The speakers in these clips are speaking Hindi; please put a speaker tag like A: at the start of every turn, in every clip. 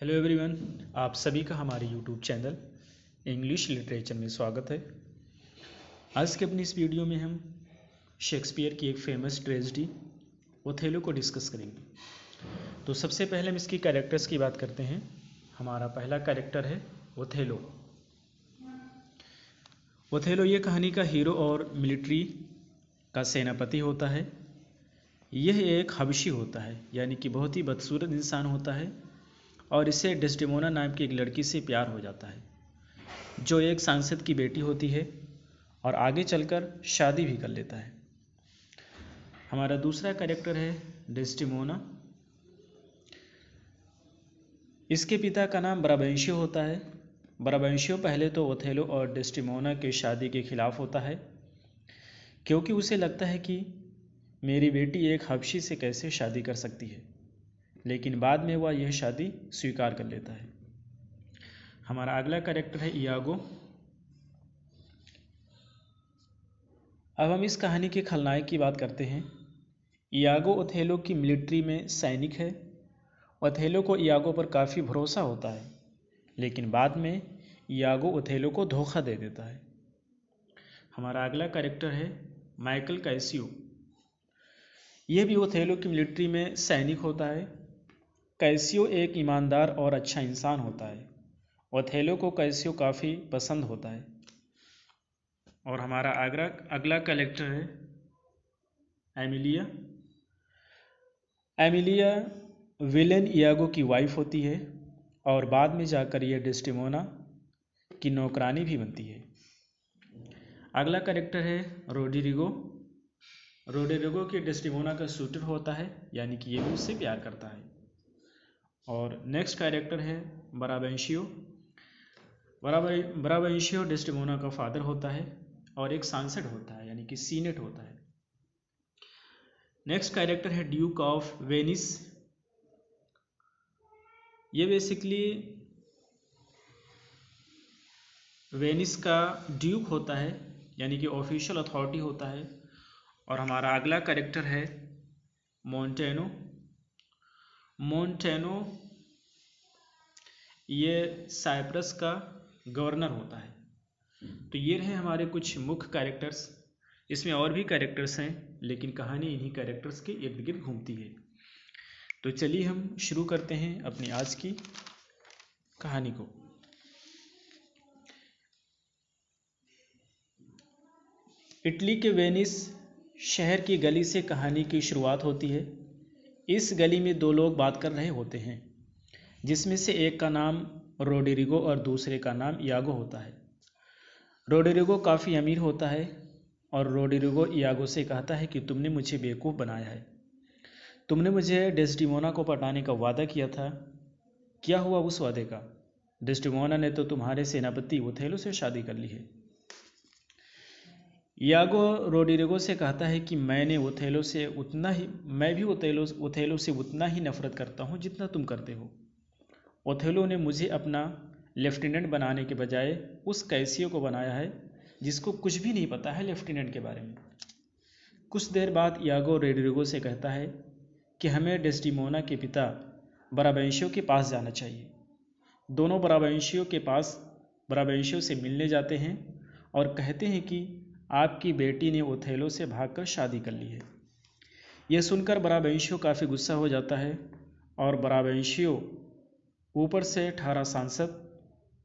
A: हेलो एवरीवन, आप सभी का हमारे यूट्यूब चैनल इंग्लिश लिटरेचर में स्वागत है। आज के अपनी इस वीडियो में हम शेक्सपियर की एक फेमस ट्रेजेडी ओथेलो को डिस्कस करेंगे। तो सबसे पहले हम इसकी कैरेक्टर्स की बात करते हैं। हमारा पहला कैरेक्टर है ओथेलो। ओथेलो ये कहानी का हीरो और मिलिट्री का सेनापति होता है। यह एक हबशी होता है, यानी कि बहुत ही बदसूरत इंसान होता है, और इसे डेस्डेमोना नाम की एक लड़की से प्यार हो जाता है जो एक सांसद की बेटी होती है, और आगे चलकर शादी भी कर लेता है। हमारा दूसरा कैरेक्टर है डेस्डेमोना। इसके पिता का नाम ब्राबेंशियो होता है। ब्राबेंशियो पहले तो ओथेलो और डेस्डेमोना की शादी के खिलाफ होता है, क्योंकि उसे लगता है कि मेरी बेटी एक हबशी से कैसे शादी कर सकती है, लेकिन बाद में वह यह शादी स्वीकार कर लेता है। हमारा अगला कैरेक्टर है इयागो। अब हम इस कहानी के खलनायक की बात करते हैं। इयागो ओथेलो की मिलिट्री में सैनिक है। ओथेलो को इयागो पर काफ़ी भरोसा होता है, लेकिन बाद में इयागो ओथेलो को धोखा दे देता है। हमारा अगला कैरेक्टर है माइकल कैसियो। यह भी ओथेलो की मिलिट्री में सैनिक होता है। कैसियो एक ईमानदार और अच्छा इंसान होता है। ओथेलो को कैसियो काफ़ी पसंद होता है। और हमारा अगला कैरेक्टर है एमिलिया। एमिलिया विलेन इयागो की वाइफ होती है, और बाद में जाकर यह डेस्डेमोना की नौकरानी भी बनती है। अगला कैरेक्टर है रोड्रिगो। रोड्रिगो की डेस्डेमोना का शूटर होता है, यानी कि ये भी उससे प्यार करता है। और नेक्स्ट कैरेक्टर है ब्राबेंशियो। ब्राबेंशियो डेस्डेमोना का फादर होता है और एक सांसद होता है, यानी कि सीनेट होता है। नेक्स्ट कैरेक्टर है ड्यूक ऑफ वेनिस। ये बेसिकली वेनिस का ड्यूक होता है, यानी कि ऑफिशियल अथॉरिटी होता है। और हमारा अगला कैरेक्टर है मोंटेनो। मोंटेनो ये साइप्रस का गवर्नर होता है। तो ये रहे हमारे कुछ मुख्य कैरेक्टर्स। इसमें और भी कैरेक्टर्स हैं, लेकिन कहानी इन्हीं कैरेक्टर्स के इर्द गिर्द घूमती है। तो चलिए हम शुरू करते हैं अपनी आज की कहानी को। इटली के वेनिस शहर की गली से कहानी की शुरुआत होती है। इस गली में दो लोग बात कर रहे होते हैं, जिसमें से एक का नाम रोड्रिगो और दूसरे का नाम इयागो होता है। रोड्रिगो काफ़ी अमीर होता है, और रोड्रिगो इयागो से कहता है कि तुमने मुझे बेवकूफ़ बनाया है। तुमने मुझे डेस्डेमोना को पटाने का वादा किया था। क्या हुआ उस वादे का? डेस्डेमोना ने तो तुम्हारे सेनापति ओथेलो से शादी कर ली है। इयागो रोड्रिगो से कहता है कि मैं भी ओथेलो से उतना ही नफरत करता हूँ जितना तुम करते हो। ओथेलो ने मुझे अपना लेफ्टिनेंट बनाने के बजाय उस कैसियो को बनाया है, जिसको कुछ भी नहीं पता है लेफ्टिनेंट के बारे में। कुछ देर बाद इयागो रोड्रिगो से कहता है कि हमें डेस्डेमोना के पिता ब्राबेंशियो के पास जाना चाहिए। दोनों ब्राबेंशियो से मिलने जाते हैं और कहते हैं कि आपकी बेटी ने ओथेलो से भागकर शादी कर ली है। यह सुनकर ब्राबेंशियो काफ़ी गुस्सा हो जाता है, और ब्राबेंशियो ऊपर से ठारा सांसद।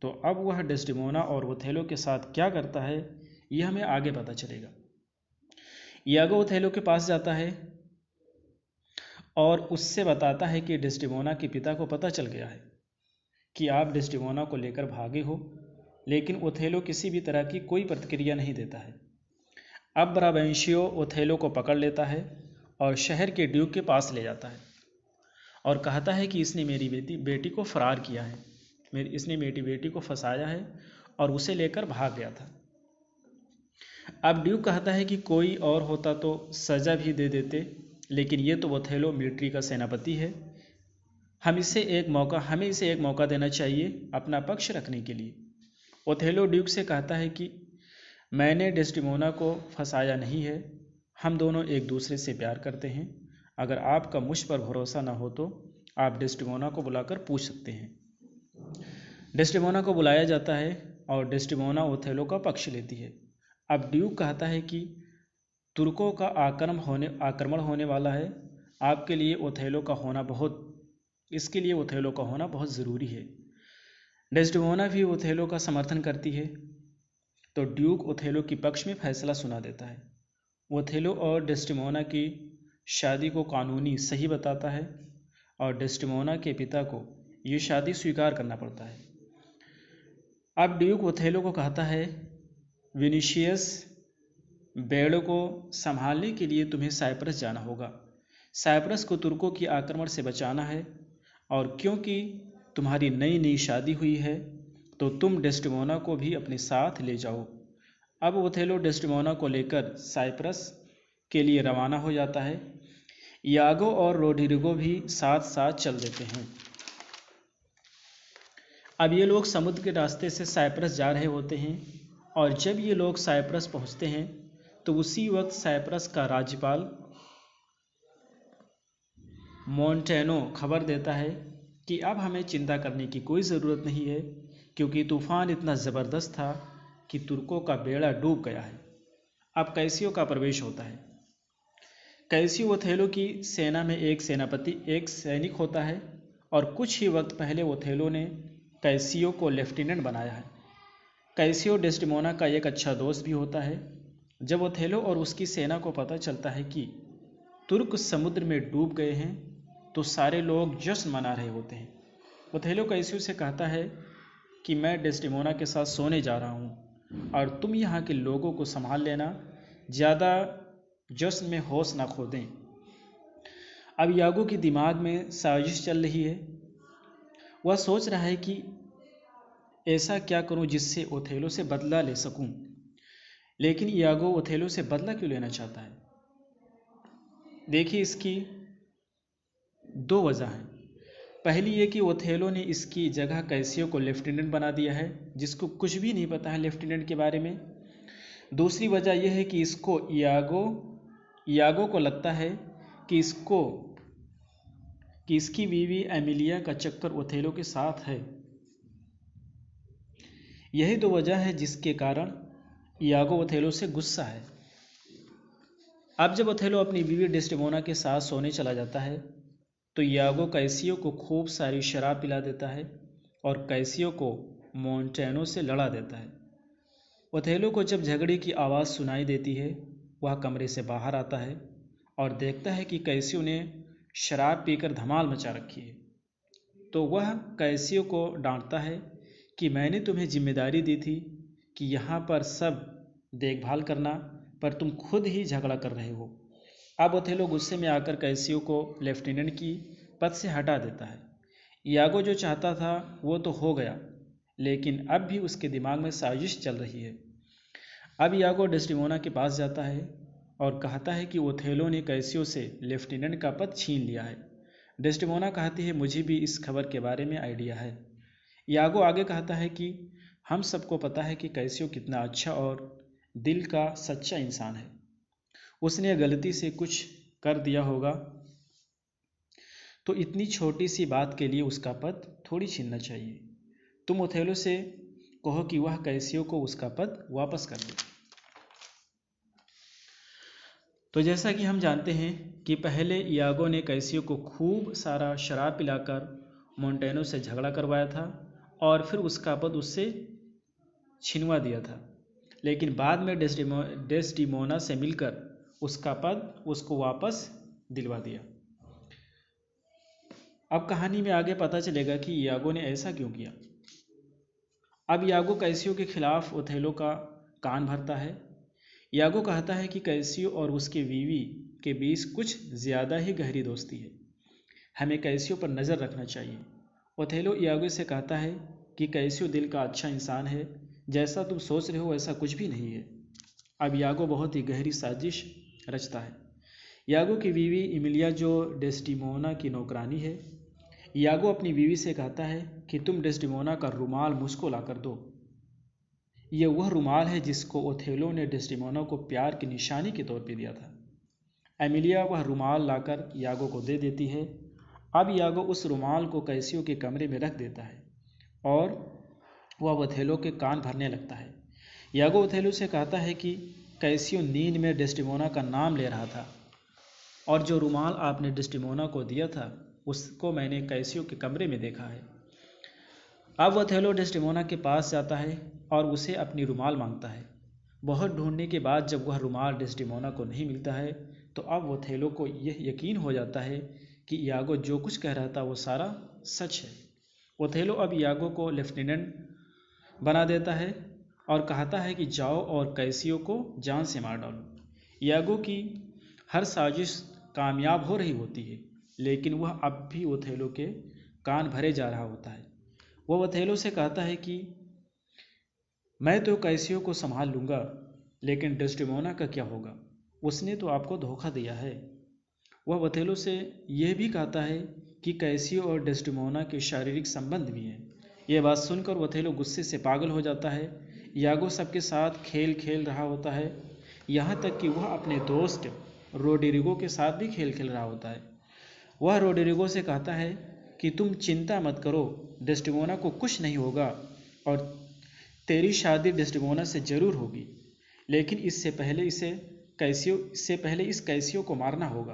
A: तो अब वह डेस्डेमोना और ओथेलो के साथ क्या करता है, यह हमें आगे पता चलेगा। इयागो ओथेलो के पास जाता है और उससे बताता है कि डेस्डेमोना के पिता को पता चल गया है कि आप डेस्डेमोना को लेकर भागे हो, लेकिन ओथेलो किसी भी तरह की कोई प्रतिक्रिया नहीं देता है। अब ब्राबेंशियो ओथेलो को पकड़ लेता है और शहर के ड्यूक के पास ले जाता है, और कहता है कि इसने मेरी बेटी को फरार किया है, इसने मेरी बेटी को फंसाया है और उसे लेकर भाग गया था। अब ड्यूक कहता है कि कोई और होता तो सज़ा भी दे देते, लेकिन ये तो ओथेलो मिलिट्री का सेनापति है। हमें इसे एक मौका देना चाहिए अपना पक्ष रखने के लिए। ओथेलो ड्यूक से कहता है कि मैंने डेस्डेमोना को फंसाया नहीं है, हम दोनों एक दूसरे से प्यार करते हैं। अगर आपका मुझ पर भरोसा ना हो तो आप डेस्डेमोना को बुलाकर पूछ सकते हैं। डेस्टिमोना को बुलाया जाता है और डेस्टिमोना ओथेलो का पक्ष लेती है। अब ड्यूक कहता है कि तुर्कों का आक्रमण होने वाला है, आपके लिए ओथेलो का होना इसके लिए ओथेलो का होना बहुत ज़रूरी है। डेस्टिमोना भी ओथेलो का समर्थन करती है, तो ड्यूक ओथेलो के पक्ष में फैसला सुना देता है। ओथेलो और डेस्टिमोना की शादी को कानूनी सही बताता है और डेस्टिमोना के पिता को ये शादी स्वीकार करना पड़ता है। अब ड्यूक ओथेलो को कहता है, विनिशियस बेड़ो को संभालने के लिए तुम्हें साइप्रस जाना होगा। साइप्रस को तुर्कों की आक्रमण से बचाना है, और क्योंकि तुम्हारी नई नई शादी हुई है तो तुम डेस्टिमोना को भी अपने साथ ले जाओ। अब ओथेलो डेस्टिमोना को लेकर साइप्रस के लिए रवाना हो जाता है। यागो और रोड्रिगो भी साथ साथ चल देते हैं। अब ये लोग समुद्र के रास्ते से साइप्रस जा रहे होते हैं, और जब ये लोग साइप्रस पहुंचते हैं तो उसी वक्त साइप्रस का राज्यपाल मोंटेनो खबर देता है कि अब हमें चिंता करने की कोई ज़रूरत नहीं है, क्योंकि तूफान इतना ज़बरदस्त था कि तुर्कों का बेड़ा डूब गया है। अब कैसियो का प्रवेश होता है। कैसियो ओथेलो की सेना में एक सैनिक होता है, और कुछ ही वक्त पहले ओथेलो ने कैसियो को लेफ्टिनेंट बनाया है। कैसियो डेस्टिमोना का एक अच्छा दोस्त भी होता है। जब ओथेलो और उसकी सेना को पता चलता है कि तुर्क समुद्र में डूब गए हैं तो सारे लोग जश्न मना रहे होते हैं। ओथेलो कैसियो से कहता है कि मैं डेस्टिमोना के साथ सोने जा रहा हूँ और तुम यहाँ के लोगों को संभाल लेना, ज़्यादा जश्न में होश ना खो दें। अब यागो के दिमाग में साजिश चल रही है। वह सोच रहा है कि ऐसा क्या करूं जिससे ओथेलो से बदला ले सकूं। लेकिन यागो ओथेलो से बदला क्यों लेना चाहता है? देखिए, इसकी दो वजह हैं। पहली ये कि ओथेलो ने इसकी जगह कैसियो को लेफ्टिनेंट बना दिया है, जिसको कुछ भी नहीं पता है लेफ्टिनेंट के बारे में। दूसरी वजह यह है कि यागो को लगता है कि इसकी बीवी एमिलिया का चक्कर ओथेलो के साथ है। यही दो वजह है जिसके कारण यागो ओथेलो से गुस्सा है। अब जब ओथेलो अपनी बीवी डेस्टिमोना के साथ सोने चला जाता है तो यागो कैसियो को खूब सारी शराब पिला देता है और कैसियो को मोंटेनो से लड़ा देता है। ओथेलो को जब झगड़े की आवाज़ सुनाई देती है, वह कमरे से बाहर आता है और देखता है कि कैसियो ने शराब पीकर धमाल मचा रखी है। तो वह कैसियो को डांटता है कि मैंने तुम्हें जिम्मेदारी दी थी कि यहाँ पर सब देखभाल करना, पर तुम खुद ही झगड़ा कर रहे हो। अब ओथेलो गुस्से में आकर कैसियो को लेफ्टिनेंट की पद से हटा देता है। यागो जो चाहता था वो तो हो गया, लेकिन अब भी उसके दिमाग में साजिश चल रही है। अब यागो डेस्टिमोना के पास जाता है और कहता है कि ओथेलो ने कैसियो से लेफ्टिनेंट का पद छीन लिया है। डेस्टिमोना कहती है, मुझे भी इस खबर के बारे में आइडिया है। यागो आगे कहता है कि हम सबको पता है कि कैसियो कितना अच्छा और दिल का सच्चा इंसान है। उसने गलती से कुछ कर दिया होगा, तो इतनी छोटी सी बात के लिए उसका पद थोड़ी छीनना चाहिए। तुम ओथेलो से कहो कि वह कैसियो को उसका पद वापस कर दे। तो जैसा कि हम जानते हैं कि पहले यागो ने कैसियो को खूब सारा शराब पिलाकर मोंटेनो से झगड़ा करवाया था और फिर उसका पद उससे छिनवा दिया था, लेकिन बाद में डेस्टिमोना से मिलकर उसका पद उसको वापस दिलवा दिया। अब कहानी में आगे पता चलेगा कि यागो ने ऐसा क्यों किया। अब यागो कैसियो के खिलाफ ओथेलो का कान भरता है। यागो कहता है कि कैसियो और उसके बीवी के बीच कुछ ज़्यादा ही गहरी दोस्ती है, हमें कैसियो पर नज़र रखना चाहिए। ओथेलो यागो से कहता है कि कैसियो दिल का अच्छा इंसान है, जैसा तुम सोच रहे हो वैसा कुछ भी नहीं है। अब यागो बहुत ही गहरी साजिश रचता है। यागो की बीवी इमिलिया जो डेस्टिमोना की नौकरानी है, यागो अपनी बीवी से कहता है कि तुम डेस्टिमोना का रुमाल मुझको ला कर दो। यह वह रुमाल है जिसको ओथेलो ने डेस्टिमोना को प्यार की निशानी के तौर पर दिया था। एमिलिया वह रुमाल लाकर यागो को दे देती है। अब यागो उस रुमाल को कैसियो के कमरे में रख देता है और वह ओथेलो के कान भरने लगता है। यागो ओथेलो से कहता है कि कैसियो नींद में डेस्टिमोना का नाम ले रहा था और जो रुमाल आपने डेस्टिमोना को दिया था उसको मैंने कैसियो के कमरे में देखा है। अब ओथेलो डेस्टिमोना के पास जाता है और उसे अपनी रुमाल मांगता है। बहुत ढूंढने के बाद जब वह रुमाल डेस्टिमोना को नहीं मिलता है तो अब ओथेलो को यह यकीन हो जाता है कि यागो जो कुछ कह रहा था वो सारा सच है। ओथेलो अब यागो को लेफ्टिनेंट बना देता है और कहता है कि जाओ और कैसियो को जान से मार डालो। यागो की हर साजिश कामयाब हो रही होती है, लेकिन वह अब भी ओथेलो के कान भरे जा रहा होता है। वह ओथेलो से कहता है कि मैं तो कैसियो को संभाल लूँगा, लेकिन डेस्टिमोना का क्या होगा? उसने तो आपको धोखा दिया है। वह ओथेलो से यह भी कहता है कि कैसियो और डेस्टिमोना के शारीरिक संबंध भी हैं। यह बात सुनकर ओथेलो गुस्से से पागल हो जाता है। यागो सबके साथ खेल खेल रहा होता है, यहाँ तक कि वह अपने दोस्त रोड्रिगो के साथ भी खेल खेल रहा होता है। वह रोड्रिगो से कहता है कि तुम चिंता मत करो, डेस्टिमोना को कुछ नहीं होगा और तेरी शादी डेस्टिमोना से जरूर होगी, लेकिन इससे पहले इस कैसियो को मारना होगा।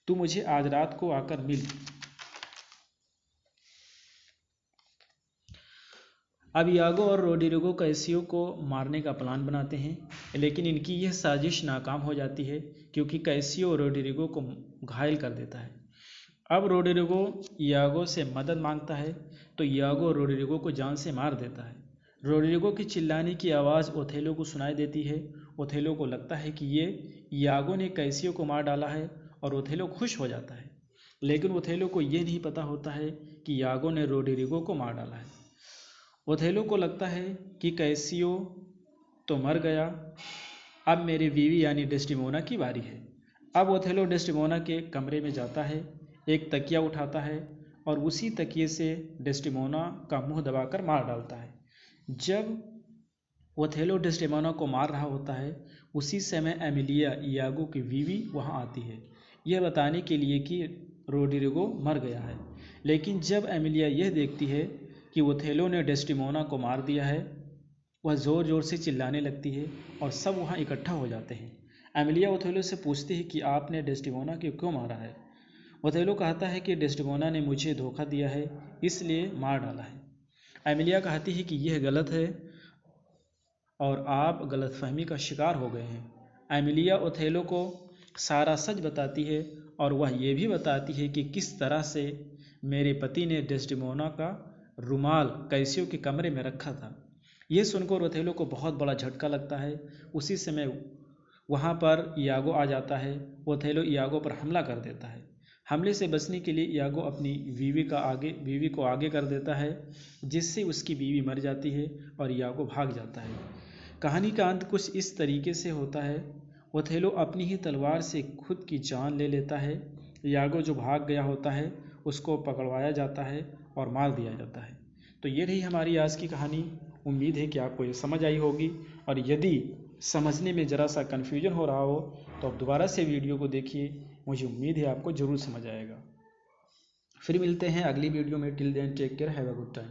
A: तू मुझे आज रात को आकर मिल। अब यागो और रोड्रिगो कैसियो को मारने का प्लान बनाते हैं, लेकिन इनकी यह साजिश नाकाम हो जाती है क्योंकि कैसियो रोड्रिगो को घायल कर देता है। अब रोड्रिगो यागो से मदद मांगता है तो यागो रोड्रिगो को जान से मार देता है। रोड्रिगो की चिल्लाने की आवाज़ ओथेलो को सुनाई देती है। ओथेलो को लगता है कि ये यागो ने कैसियो को मार डाला है और ओथेलो खुश हो जाता है, लेकिन ओथेलो को ये नहीं पता होता है कि यागो ने रोड्रिगो को मार डाला है। ओथेलो को लगता है कि कैसियो तो मर गया, अब मेरी बीवी यानी डेस्टिमोना की बारी है। अब ओथेलो डेस्टिमोना के कमरे में जाता है, एक तकिया उठाता है और उसी तकिए से डेस्टिमोना का मुंह दबाकर मार डालता है। जब ओथेलो डेस्टिमोना को मार रहा होता है, उसी समय एमिलिया यागो की बीवी वहां आती है, यह बताने के लिए कि रोड्रिगो मर गया है। लेकिन जब एमिलिया यह देखती है कि ओथेलो ने डेस्टिमोना को मार दिया है, वह ज़ोर ज़ोर से चिल्लाने लगती है और सब वहाँ इकट्ठा हो जाते हैं। एमिलिया ओथेलो से पूछती है कि आपने डेस्टिमोना को क्यों मारा है? ओथेलो कहता है कि डेस्टिमोना ने मुझे धोखा दिया है, इसलिए मार डाला है। एमिलिया कहती है कि यह गलत है और आप गलतफहमी का शिकार हो गए हैं। एमिलिया ओथेलो को सारा सच बताती है और वह ये भी बताती है कि किस तरह से मेरे पति ने डेस्टिमोना का रुमाल कैसियो के कमरे में रखा था। यह सुनकर ओथेलो को बहुत बड़ा झटका लगता है। उसी समय वहाँ पर यागो आ जाता है। ओथेलो यागो पर हमला कर देता है। हमले से बचने के लिए यागो अपनी बीवी को आगे कर देता है, जिससे उसकी बीवी मर जाती है और यागो भाग जाता है। कहानी का अंत कुछ इस तरीके से होता है। ओथेलो अपनी ही तलवार से खुद की जान ले लेता है। यागो जो भाग गया होता है उसको पकड़वाया जाता है और मार दिया जाता है। तो ये रही हमारी आज की कहानी। उम्मीद है कि आपको ये समझ आई होगी, और यदि समझने में ज़रा सा कन्फ्यूजन हो रहा हो तो आप दोबारा से वीडियो को देखिए। मुझे उम्मीद है आपको ज़रूर समझ आएगा। फिर मिलते हैं अगली वीडियो में। Till then take care, have a good time.